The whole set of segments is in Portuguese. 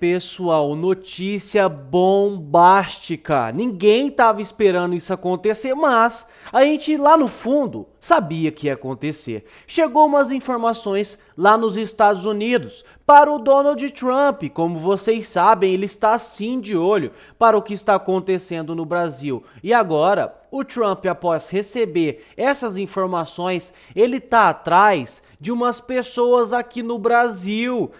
Pessoal, notícia bombástica. Ninguém tava esperando isso acontecer, mas a gente lá no fundo sabia que ia acontecer. Chegou umas informações lá nos Estados Unidos para o Donald Trump. Como vocês sabem, ele está sim de olho para o que está acontecendo no Brasil. E agora, o Trump, após receber essas informações, ele tá atrás de umas pessoas aqui no Brasil.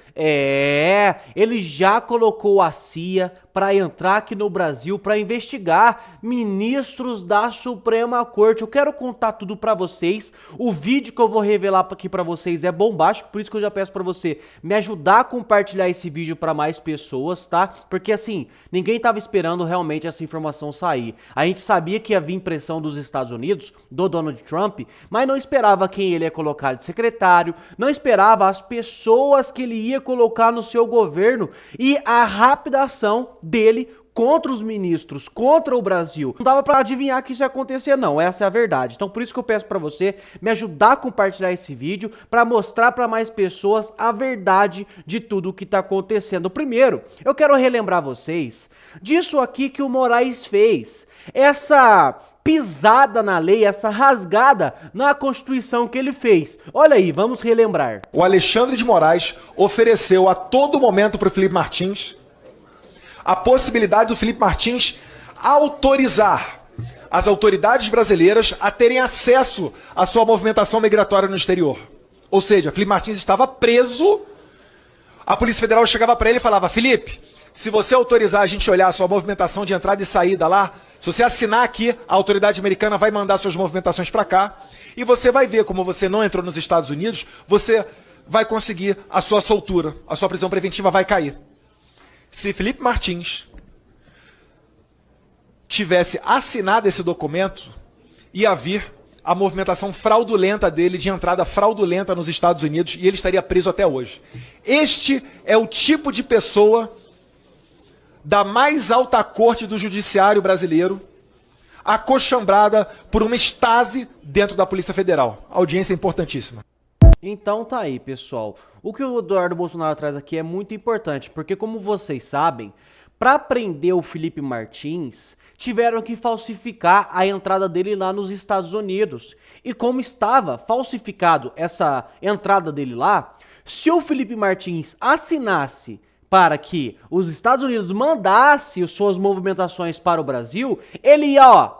Ele já colocou a CIA para entrar aqui no Brasil para investigar ministros da Suprema Corte. Eu quero contar tudo para vocês. O vídeo que eu vou revelar aqui para vocês é bombástico, por isso que eu já peço para você me ajudar a compartilhar esse vídeo para mais pessoas, tá? Porque assim, ninguém tava esperando realmente essa informação sair. A gente sabia que ia vir pressão dos Estados Unidos, do Donald Trump, mas não esperava quem ele ia colocar de secretário, não esperava as pessoas que ele ia colocar no seu governo e a rápida ação dele contra os ministros, contra o Brasil. Não dava pra adivinhar que isso ia acontecer não, essa é a verdade. Então por isso que eu peço pra você me ajudar a compartilhar esse vídeo, pra mostrar pra mais pessoas a verdade de tudo o que tá acontecendo. Primeiro, eu quero relembrar vocês disso aqui que o Moraes fez. Essa pisada na lei, essa rasgada na Constituição que ele fez. Olha aí, vamos relembrar. O Alexandre de Moraes ofereceu a todo momento para o Felipe Martins a possibilidade do Felipe Martins autorizar as autoridades brasileiras a terem acesso à sua movimentação migratória no exterior. Ou seja, Felipe Martins estava preso, a Polícia Federal chegava para ele e falava: Felipe, se você autorizar a gente olhar a sua movimentação de entrada e saída lá, se você assinar aqui, a autoridade americana vai mandar suas movimentações para cá e você vai ver como você não entrou nos Estados Unidos, você vai conseguir a sua soltura, a sua prisão preventiva vai cair. Se Felipe Martins tivesse assinado esse documento, ia vir a movimentação fraudulenta dele, de entrada fraudulenta nos Estados Unidos, e ele estaria preso até hoje. Este é o tipo de pessoa da mais alta corte do judiciário brasileiro, acochambrada por uma estase dentro da Polícia Federal. A audiência é importantíssima. Então tá aí, pessoal. O que o Eduardo Bolsonaro traz aqui é muito importante, porque como vocês sabem, para prender o Felipe Martins, tiveram que falsificar a entrada dele lá nos Estados Unidos. E como estava falsificado essa entrada dele lá, se o Felipe Martins assinasse para que os Estados Unidos mandassem suas movimentações para o Brasil, ele ia,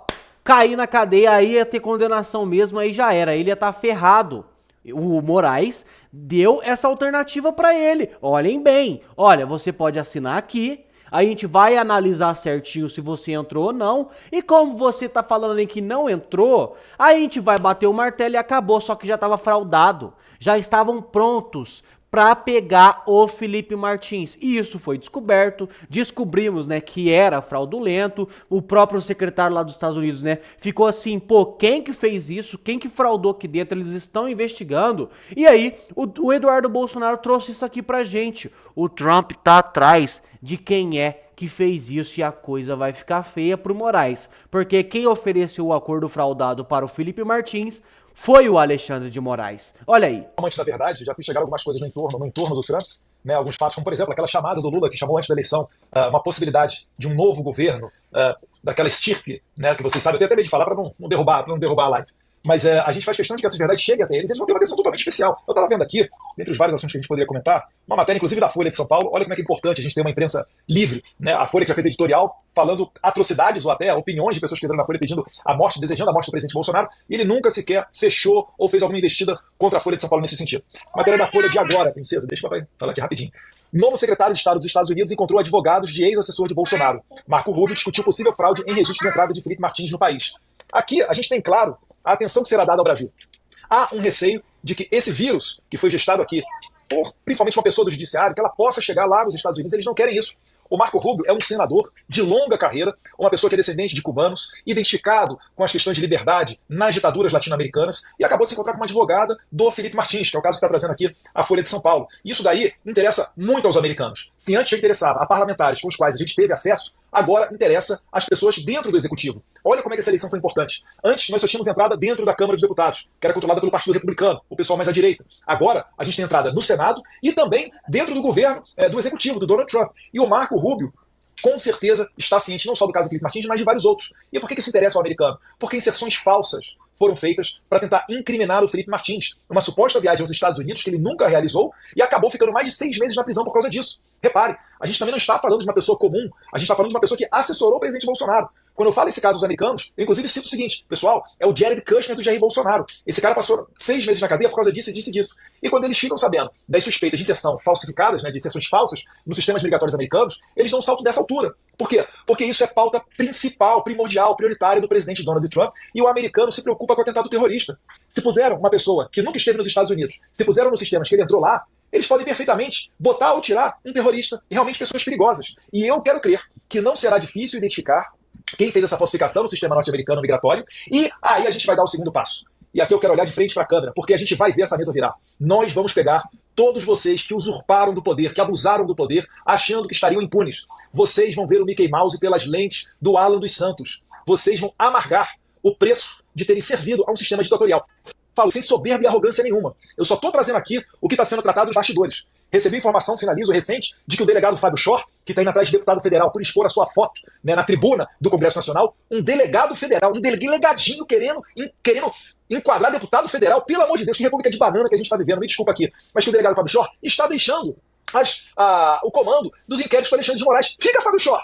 cair na cadeia, aí ia ter condenação mesmo, aí já era, ele ia estar ferrado. O Moraes deu essa alternativa para ele. Olhem bem, olha, você pode assinar aqui, a gente vai analisar certinho se você entrou ou não, e como você tá falando aí que não entrou, a gente vai bater o martelo e acabou, só que já estava fraudado, já estavam prontos para pegar o Felipe Martins. E isso foi descoberto, descobrimos, né, que era fraudulento. O próprio secretário lá dos Estados Unidos, né, ficou assim, pô, quem que fez isso? Quem que fraudou aqui dentro? Eles estão investigando. E aí, o Eduardo Bolsonaro trouxe isso aqui pra gente. O Trump tá atrás de quem é que fez isso e a coisa vai ficar feia pro Moraes. Porque quem ofereceu o acordo fraudado para o Felipe Martins foi o Alexandre de Moraes. Olha aí. Antes da verdade, já fiz chegar algumas coisas no entorno do Trump, né, alguns fatos, como por exemplo aquela chamada do Lula que chamou antes da eleição uma possibilidade de um novo governo, daquela estirpe, né, que vocês sabem, eu tenho até medo de falar para não derrubar a live. Mas a gente faz questão de que essa verdade chegue até eles vão ter uma atenção totalmente especial. Eu estava vendo aqui, entre os vários assuntos que a gente poderia comentar, uma matéria inclusive da Folha de São Paulo. Olha como é que é importante a gente ter uma imprensa livre, né? A Folha que já fez editorial falando atrocidades ou até opiniões de pessoas que escreveram na Folha pedindo a morte, desejando a morte do presidente Bolsonaro, e ele nunca sequer fechou ou fez alguma investida contra a Folha de São Paulo nesse sentido. Matéria da Folha de agora, princesa, deixa o papai falar aqui rapidinho. Novo secretário de Estado dos Estados Unidos encontrou advogados de ex-assessor de Bolsonaro. Marco Rubio discutiu possível fraude em registro de entrada de Felipe Martins no país. Aqui a gente tem claro a atenção que será dada ao Brasil. Há um receio de que esse vírus, que foi gestado aqui por principalmente uma pessoa do judiciário, que ela possa chegar lá nos Estados Unidos. Eles não querem isso. O Marco Rubio é um senador de longa carreira, uma pessoa que é descendente de cubanos, identificado com as questões de liberdade nas ditaduras latino-americanas, e acabou de se encontrar com uma advogada do Felipe Martins, que é o caso que está trazendo aqui a Folha de São Paulo. Isso daí interessa muito aos americanos. Se antes já interessava a parlamentares com os quais a gente teve acesso Agora interessa as pessoas dentro do executivo. Olha como é que essa eleição foi importante. Antes, nós só tínhamos entrada dentro da Câmara dos Deputados, que era controlada pelo Partido Republicano, o pessoal mais à direita. Agora, a gente tem entrada no Senado e também dentro do governo do executivo, do Donald Trump. E o Marco Rubio, com certeza, está ciente não só do caso do Felipe Martins, mas de vários outros. E por que isso interessa ao americano? Porque inserções falsas foram feitas para tentar incriminar o Felipe Martins. Uma suposta viagem aos Estados Unidos que ele nunca realizou e acabou ficando mais de 6 meses na prisão por causa disso. Repare, a gente também não está falando de uma pessoa comum, a gente está falando de uma pessoa que assessorou o presidente Bolsonaro. Quando eu falo esse caso aos americanos, eu inclusive cito o seguinte, pessoal, é o Jared Kushner do Jair Bolsonaro. Esse cara passou 6 meses na cadeia por causa disso e disso e disso. E quando eles ficam sabendo das suspeitas de inserção falsificadas, de inserções falsas nos sistemas migratórios americanos, eles dão um salto dessa altura. Por quê? Porque isso é pauta principal, primordial, prioritária do presidente Donald Trump e o americano se preocupa com o atentado terrorista. Se puseram uma pessoa que nunca esteve nos Estados Unidos, se puseram nos sistemas que ele entrou lá, eles podem perfeitamente botar ou tirar um terrorista e realmente pessoas perigosas. E eu quero crer que não será difícil identificar quem fez essa falsificação no sistema norte-americano migratório, e aí a gente vai dar o segundo passo. E aqui eu quero olhar de frente para a câmera, porque a gente vai ver essa mesa virar. Nós vamos pegar todos vocês que usurparam do poder, que abusaram do poder, achando que estariam impunes. Vocês vão ver o Mickey Mouse pelas lentes do Alan dos Santos. Vocês vão amargar o preço de terem servido a um sistema ditatorial. Falo sem soberba e arrogância nenhuma. Eu só estou trazendo aqui o que está sendo tratado nos bastidores. Recebi informação, finalizo, recente, de que o delegado Fábio Shor, que está indo atrás de deputado federal por expor a sua foto na tribuna do Congresso Nacional, um delegado federal, um delegadinho querendo enquadrar deputado federal, pelo amor de Deus, que república de banana que a gente está vivendo, me desculpa aqui, mas que o delegado Fábio Shor está deixando o comando dos inquéritos para Alexandre de Moraes. Fica, Fábio Shor!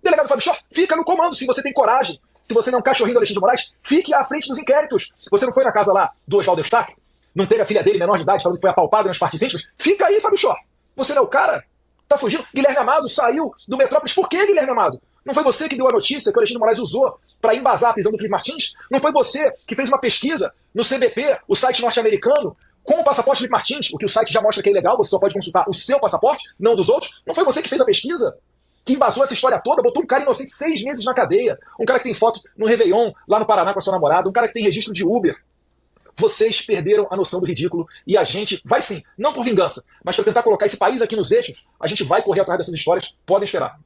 Delegado Fábio Shor, fica no comando, se você tem coragem. Se você não é um cachorrinho do Alexandre de Moraes, fique à frente dos inquéritos. Você não foi na casa lá do Oswaldo Eustáquio? Não teve a filha dele, menor de idade, falando que foi apalpada nas partes íntimas? Fica aí, Fábio Shor. Você não é o cara? Tá fugindo? Guilherme Amado saiu do Metrópolis. Por que, Guilherme Amado? Não foi você que deu a notícia que o Alexandre de Moraes usou para embasar a prisão do Felipe Martins? Não foi você que fez uma pesquisa no CBP, o site norte-americano, com o passaporte Felipe Martins, o que o site já mostra que é ilegal, você só pode consultar o seu passaporte, não dos outros? Não foi você que fez a pesquisa? Que embasou essa história toda, botou um cara inocente 6 meses na cadeia, um cara que tem foto no Réveillon, lá no Paraná com a sua namorada, um cara que tem registro de Uber. Vocês perderam a noção do ridículo e a gente vai sim, não por vingança, mas para tentar colocar esse país aqui nos eixos, a gente vai correr atrás dessas histórias, podem esperar.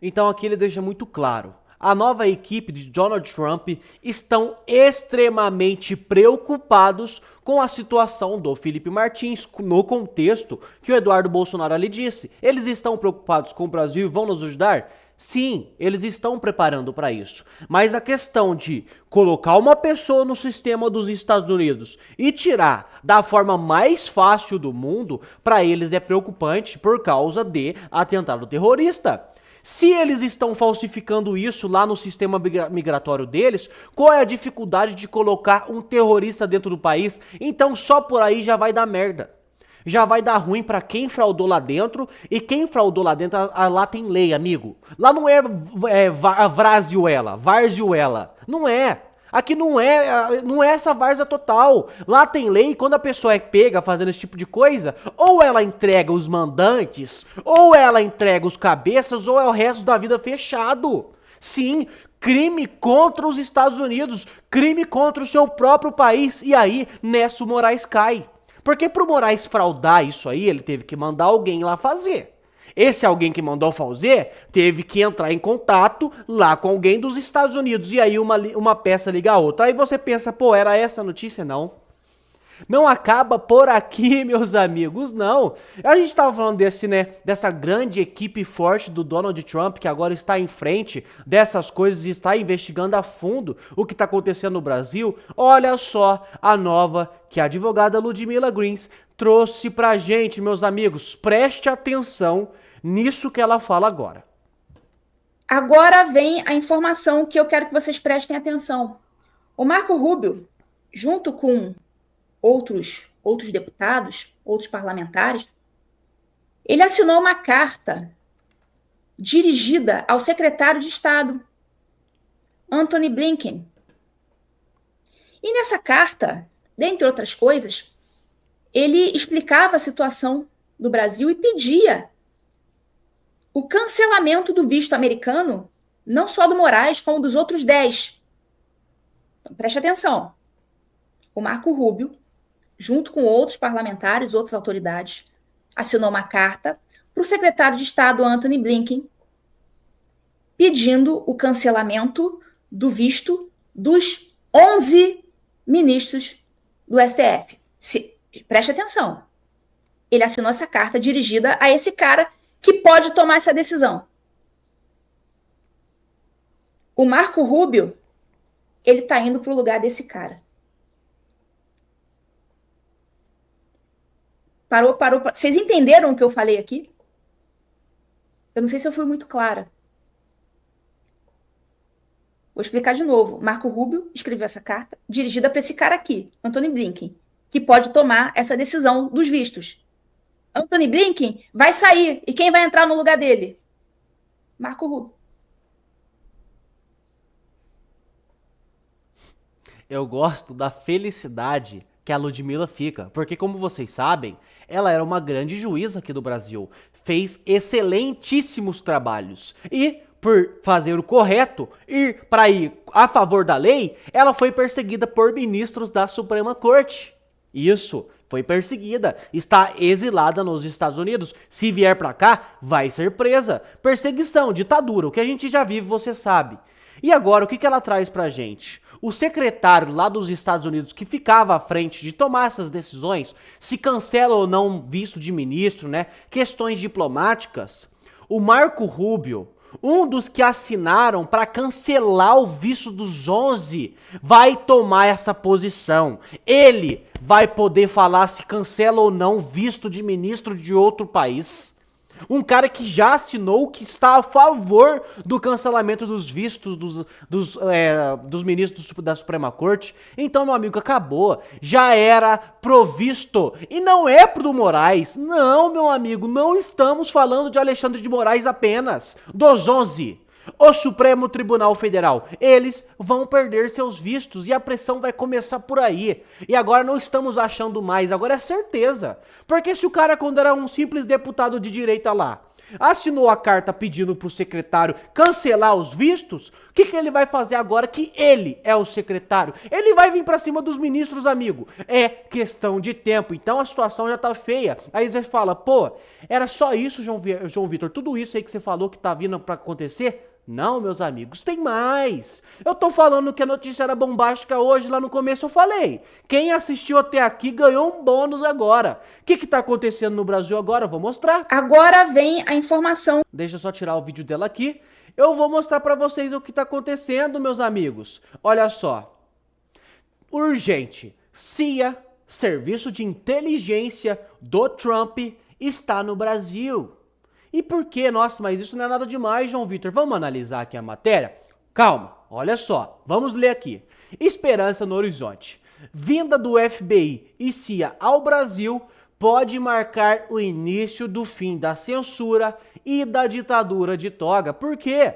Então aqui ele deixa muito claro. A nova equipe de Donald Trump estão extremamente preocupados com a situação do Felipe Martins, no contexto que o Eduardo Bolsonaro ali disse. Eles estão preocupados com o Brasil e vão nos ajudar? Sim, eles estão preparando para isso. Mas a questão de colocar uma pessoa no sistema dos Estados Unidos e tirar da forma mais fácil do mundo, para eles é preocupante por causa de atentado terrorista. Se eles estão falsificando isso lá no sistema migratório deles, qual é a dificuldade de colocar um terrorista dentro do país? Então só por aí já vai dar merda. Já vai dar ruim pra quem fraudou lá dentro, e quem fraudou lá dentro, lá tem lei, amigo. Lá não é Varziuela, não é. Aqui não é essa várzea total. Lá tem lei, e quando a pessoa é pega fazendo esse tipo de coisa, ou ela entrega os mandantes, ou ela entrega os cabeças, ou é o resto da vida fechado. Sim, crime contra os Estados Unidos, crime contra o seu próprio país, e aí Nécio Moraes cai. Porque pro Moraes fraudar isso aí, ele teve que mandar alguém lá fazer. Esse alguém que mandou fazer teve que entrar em contato lá com alguém dos Estados Unidos. E aí uma peça liga a outra. Aí você pensa, pô, era essa a notícia? Não. Não acaba por aqui, meus amigos, não. A gente tava falando dessa grande equipe forte do Donald Trump, que agora está em frente dessas coisas e está investigando a fundo o que está acontecendo no Brasil. Olha só a nova que a advogada Ludmila Greens trouxe pra gente, meus amigos. Preste atenção nisso que ela fala agora. Agora vem a informação que eu quero que vocês prestem atenção. O Marco Rubio, junto com outros deputados, outros parlamentares, ele assinou uma carta dirigida ao secretário de Estado, Antony Blinken. E nessa carta, dentre outras coisas, ele explicava a situação do Brasil e pedia o cancelamento do visto americano, não só do Moraes, como dos outros 10. Então, preste atenção. O Marco Rubio, junto com outros parlamentares, outras autoridades, assinou uma carta para o secretário de Estado, Antony Blinken, pedindo o cancelamento do visto dos 11 ministros do STF. Preste atenção. Ele assinou essa carta dirigida a esse cara que pode tomar essa decisão. O Marco Rubio, ele está indo para o lugar desse cara. Parou. Vocês entenderam o que eu falei aqui? Eu não sei se eu fui muito clara. Vou explicar de novo. Marco Rubio escreveu essa carta dirigida para esse cara aqui, Antony Blinken, que pode tomar essa decisão dos vistos. Antony Blinken vai sair. E quem vai entrar no lugar dele? Marco Rubio. Eu gosto da felicidade que a Ludmilla fica, porque como vocês sabem, ela era uma grande juíza aqui do Brasil, fez excelentíssimos trabalhos e, por fazer o correto, ir a favor da lei, ela foi perseguida por ministros da Suprema Corte. Isso, foi perseguida, está exilada nos Estados Unidos, se vier pra cá, vai ser presa. Perseguição, ditadura, o que a gente já vive, você sabe. E agora, o que ela traz pra gente? O secretário lá dos Estados Unidos que ficava à frente de tomar essas decisões, se cancela ou não visto de ministro, né? Questões diplomáticas. O Marco Rubio, um dos que assinaram para cancelar o visto dos 11, vai tomar essa posição. Ele vai poder falar se cancela ou não visto de ministro de outro país. Um cara que já assinou, que está a favor do cancelamento dos vistos dos ministros da Suprema Corte. Então, meu amigo, acabou. Já era provisto. E não é pro Moraes. Não, meu amigo, não estamos falando de Alexandre de Moraes apenas. Dos 11. O Supremo Tribunal Federal, eles vão perder seus vistos e a pressão vai começar por aí. E agora não estamos achando mais, agora é certeza. Porque se o cara, quando era um simples deputado de direita lá, assinou a carta pedindo pro secretário cancelar os vistos, o que ele vai fazer agora que ele é o secretário? Ele vai vir pra cima dos ministros, amigo. É questão de tempo, então a situação já tá feia. Aí você fala, pô, era só isso, João Vitor, tudo isso aí que você falou que tá vindo pra acontecer? Não, meus amigos, tem mais. Eu tô falando que a notícia era bombástica hoje, lá no começo eu falei. Quem assistiu até aqui ganhou um bônus agora. O que tá acontecendo no Brasil agora? Eu vou mostrar. Agora vem a informação. Deixa eu só tirar o vídeo dela aqui. Eu vou mostrar pra vocês o que tá acontecendo, meus amigos. Olha só. Urgente. CIA, Serviço de Inteligência do Trump, está no Brasil. E por que? Nossa, mas isso não é nada demais, João Vitor. Vamos analisar aqui a matéria? Calma, olha só. Vamos ler aqui. Esperança no horizonte. Vinda do FBI e CIA ao Brasil pode marcar o início do fim da censura e da ditadura de toga. Por quê?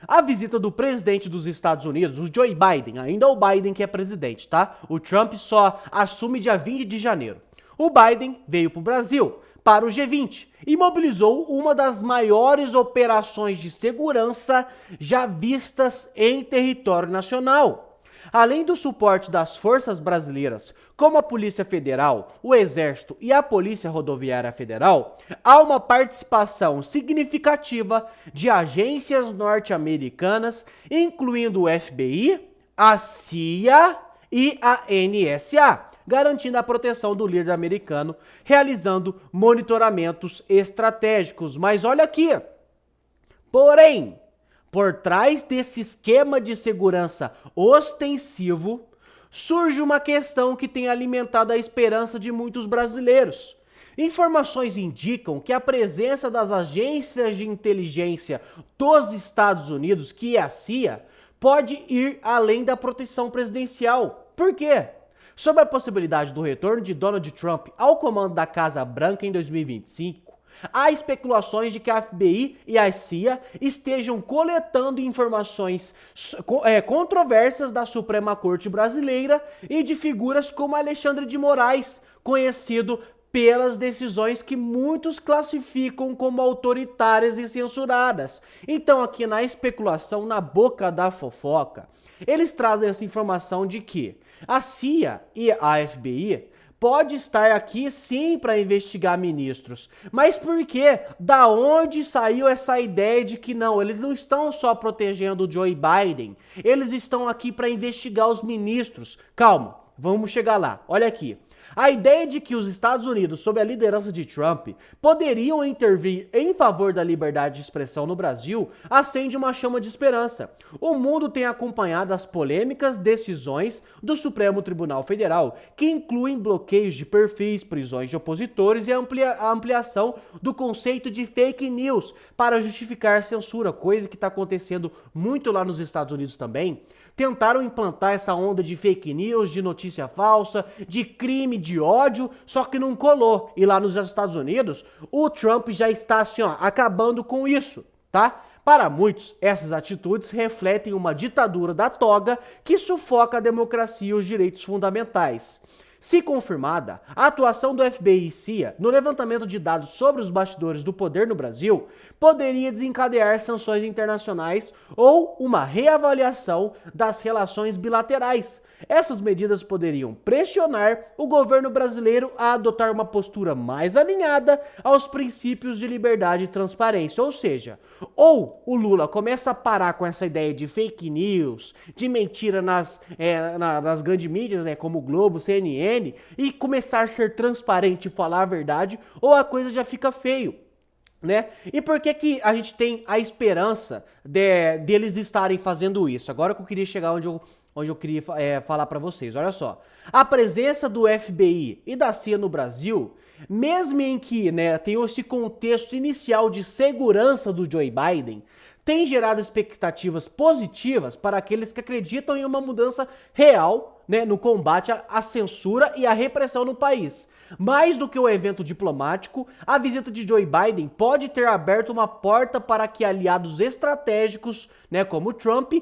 A visita do presidente dos Estados Unidos, o Joe Biden, ainda é o Biden que é presidente, tá? O Trump só assume dia 20 de janeiro. O Biden veio para o Brasil, para o G20, e mobilizou uma das maiores operações de segurança já vistas em território nacional. Além do suporte das forças brasileiras, como a Polícia Federal, o Exército e a Polícia Rodoviária Federal, há uma participação significativa de agências norte-americanas, incluindo o FBI, a CIA e a NSA, garantindo a proteção do líder americano, realizando monitoramentos estratégicos. Mas olha aqui, porém, por trás desse esquema de segurança ostensivo, surge uma questão que tem alimentado a esperança de muitos brasileiros. Informações indicam que a presença das agências de inteligência dos Estados Unidos, que é a CIA, pode ir além da proteção presidencial. Por quê? Sobre a possibilidade do retorno de Donald Trump ao comando da Casa Branca em 2025, há especulações de que a FBI e a CIA estejam coletando informações controversas da Suprema Corte Brasileira e de figuras como Alexandre de Moraes, conhecido pelas decisões que muitos classificam como autoritárias e censuradas. Então, aqui na especulação, na boca da fofoca, eles trazem essa informação de que a CIA e a FBI pode estar aqui sim para investigar ministros. Mas por quê? Da onde saiu essa ideia de que não, eles não estão só protegendo o Joe Biden, eles estão aqui para investigar os ministros. Calma, vamos chegar lá. Olha aqui. A ideia de que os Estados Unidos, sob a liderança de Trump, poderiam intervir em favor da liberdade de expressão no Brasil acende uma chama de esperança. O mundo tem acompanhado as polêmicas decisões do Supremo Tribunal Federal, que incluem bloqueios de perfis, prisões de opositores e a ampliação do conceito de fake news para justificar censura, coisa que está acontecendo muito lá nos Estados Unidos também. Tentaram implantar essa onda de fake news, de notícia falsa, de crime, de ódio, só que não colou. E lá nos Estados Unidos, o Trump já está assim, ó, acabando com isso, tá? Para muitos, essas atitudes refletem uma ditadura da toga que sufoca a democracia e os direitos fundamentais. Se confirmada, a atuação do FBI e CIA no levantamento de dados sobre os bastidores do poder no Brasil poderia desencadear sanções internacionais ou uma reavaliação das relações bilaterais. Essas medidas poderiam pressionar o governo brasileiro a adotar uma postura mais alinhada aos princípios de liberdade e transparência. Ou seja, ou o Lula começa a parar com essa ideia de fake news, de mentira nas grandes mídias, né, como o Globo, CNN, e começar a ser transparente e falar a verdade, ou a coisa já fica feio. Né? E por que que a gente tem a esperança deles estarem fazendo isso? Agora que eu queria chegar onde eu queria falar para vocês. Olha só, a presença do FBI e da CIA no Brasil, mesmo em que, né, tem esse contexto inicial de segurança do Joe Biden, tem gerado expectativas positivas para aqueles que acreditam em uma mudança real, né, no combate à censura e à repressão no país. Mais do que o evento diplomático, a visita de Joe Biden pode ter aberto uma porta para que aliados estratégicos, né, como Trump,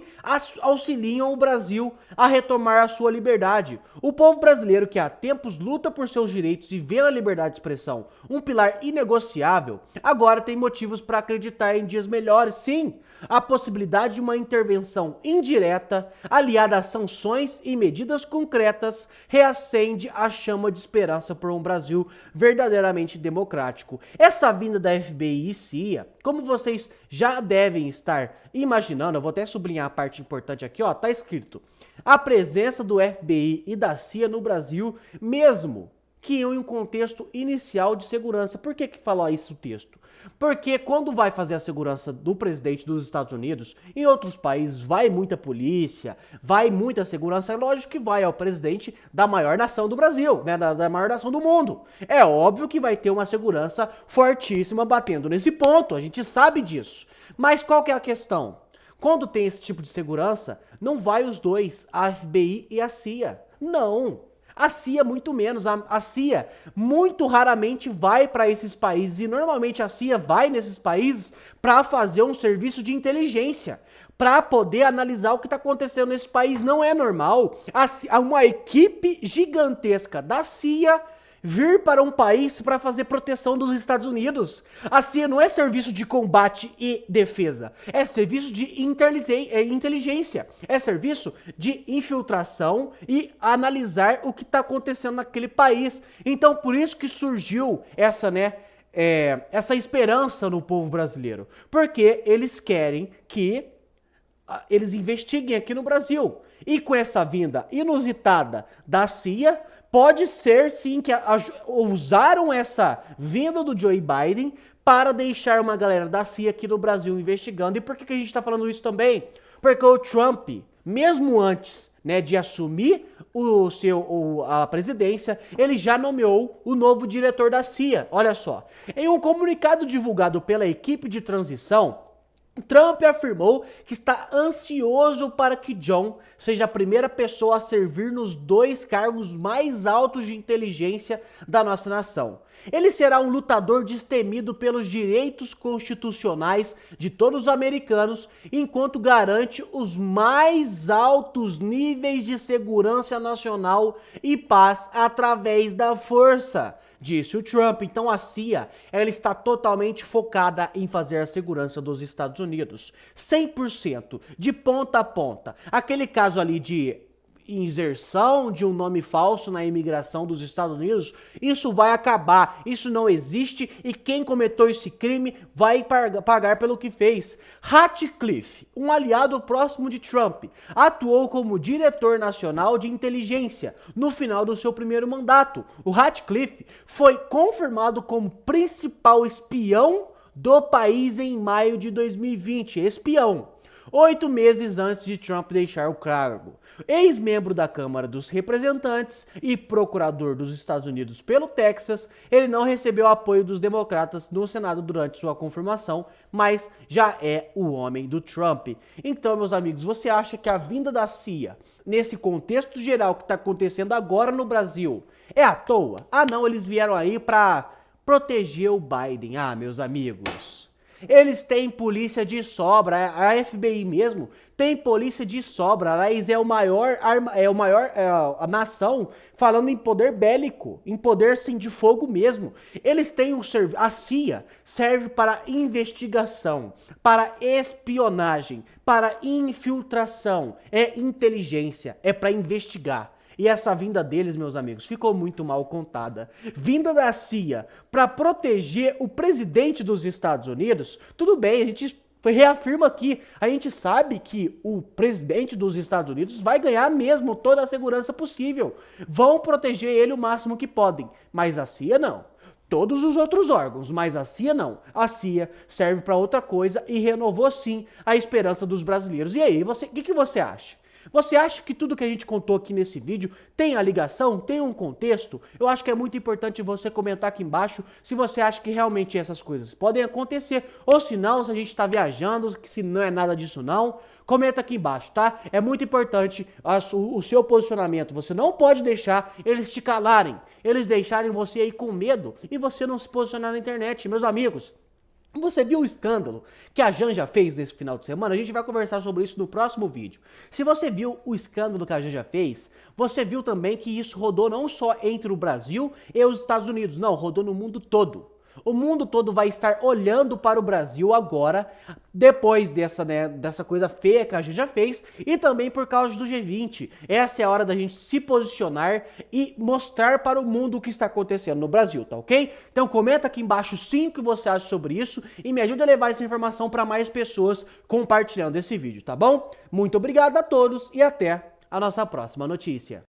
auxiliem o Brasil a retomar a sua liberdade. O povo brasileiro, que há tempos luta por seus direitos e vê na liberdade de expressão um pilar inegociável, agora tem motivos para acreditar em dias melhores. Sim, a possibilidade de uma intervenção indireta, aliada a sanções e medidas concretas, reacende a chama de esperança por um Brasil verdadeiramente democrático. Essa vinda da FBI e CIA, como vocês já devem estar imaginando, eu vou até sublinhar a parte importante aqui, ó, tá escrito: a presença do FBI e da CIA no Brasil, mesmo que em um contexto inicial de segurança. Por que que fala isso o texto? Porque quando vai fazer a segurança do presidente dos Estados Unidos, em outros países vai muita polícia, vai muita segurança, é lógico que vai ao presidente da maior nação do Brasil, né, da maior nação do mundo. É óbvio que vai ter uma segurança fortíssima batendo nesse ponto, a gente sabe disso. Mas qual que é a questão? Quando tem esse tipo de segurança, não vai os dois, a FBI e a CIA. Não. A CIA muito menos, a CIA muito raramente vai para esses países e normalmente a CIA vai nesses países para fazer um serviço de inteligência, para poder analisar o que está acontecendo nesse país. Não é normal uma equipe gigantesca da CIA vir para um país para fazer proteção dos Estados Unidos. A CIA não é serviço de combate e defesa, é serviço de inteligência, é serviço de infiltração e analisar o que está acontecendo naquele país. Então, por isso que surgiu essa, né, essa esperança no povo brasileiro, porque eles querem que eles investiguem aqui no Brasil. E com essa vinda inusitada da CIA, pode ser sim que usaram essa vinda do Joe Biden para deixar uma galera da CIA aqui no Brasil investigando. E por que a gente está falando isso também? Porque o Trump, mesmo antes, né, de assumir a presidência, ele já nomeou o novo diretor da CIA. Olha só, em um comunicado divulgado pela equipe de transição, Trump afirmou que está ansioso para que John seja a primeira pessoa a servir nos 2 cargos mais altos de inteligência da nossa nação. Ele será um lutador destemido pelos direitos constitucionais de todos os americanos, enquanto garante os mais altos níveis de segurança nacional e paz através da força, disse o Trump. Então a CIA, ela está totalmente focada em fazer a segurança dos Estados Unidos, 100%, de ponta a ponta. Aquele caso ali de inserção de um nome falso na imigração dos Estados Unidos, isso vai acabar, isso não existe e quem cometeu esse crime vai pagar pelo que fez. Ratcliffe, um aliado próximo de Trump, atuou como diretor nacional de inteligência no final do seu primeiro mandato. O Ratcliffe foi confirmado como principal espião do país em maio de 2020, espião. 8 meses antes de Trump deixar o cargo. Ex-membro da Câmara dos Representantes e procurador dos Estados Unidos pelo Texas, ele não recebeu apoio dos democratas no Senado durante sua confirmação, mas já é o homem do Trump. Então, meus amigos, você acha que a vinda da CIA, nesse contexto geral que está acontecendo agora no Brasil, é à toa? Ah, não, eles vieram aí para proteger o Biden. Ah, meus amigos, eles têm polícia de sobra, a FBI mesmo tem polícia de sobra, aliás, a nação falando em poder bélico, em poder sim de fogo mesmo. Eles têm a CIA serve para investigação, para espionagem, para infiltração, é inteligência, é para investigar. E essa vinda deles, meus amigos, ficou muito mal contada. Vinda da CIA para proteger o presidente dos Estados Unidos, tudo bem, a gente reafirma aqui, a gente sabe que o presidente dos Estados Unidos vai ganhar mesmo toda a segurança possível. Vão proteger ele o máximo que podem, mas a CIA não. Todos os outros órgãos, mas a CIA não. A CIA serve para outra coisa e renovou sim a esperança dos brasileiros. E aí, o que você acha? Você acha que tudo que a gente contou aqui nesse vídeo tem a ligação, tem um contexto? Eu acho que é muito importante você comentar aqui embaixo se você acha que realmente essas coisas podem acontecer, ou se não, se a gente está viajando, se não é nada disso não, comenta aqui embaixo, tá? É muito importante o seu posicionamento, você não pode deixar eles te calarem, eles deixarem você aí com medo e você não se posicionar na internet, meus amigos. Você viu o escândalo que a Janja fez nesse final de semana? A gente vai conversar sobre isso no próximo vídeo. Se você viu o escândalo que a Janja fez, você viu também que isso rodou não só entre o Brasil e os Estados Unidos, não, rodou no mundo todo. O mundo todo vai estar olhando para o Brasil agora, depois dessa coisa feia que a gente já fez, e também por causa do G20. Essa é a hora da gente se posicionar e mostrar para o mundo o que está acontecendo no Brasil, tá ok? Então comenta aqui embaixo sim o que você acha sobre isso e me ajuda a levar essa informação para mais pessoas compartilhando esse vídeo, tá bom? Muito obrigado a todos e até a nossa próxima notícia.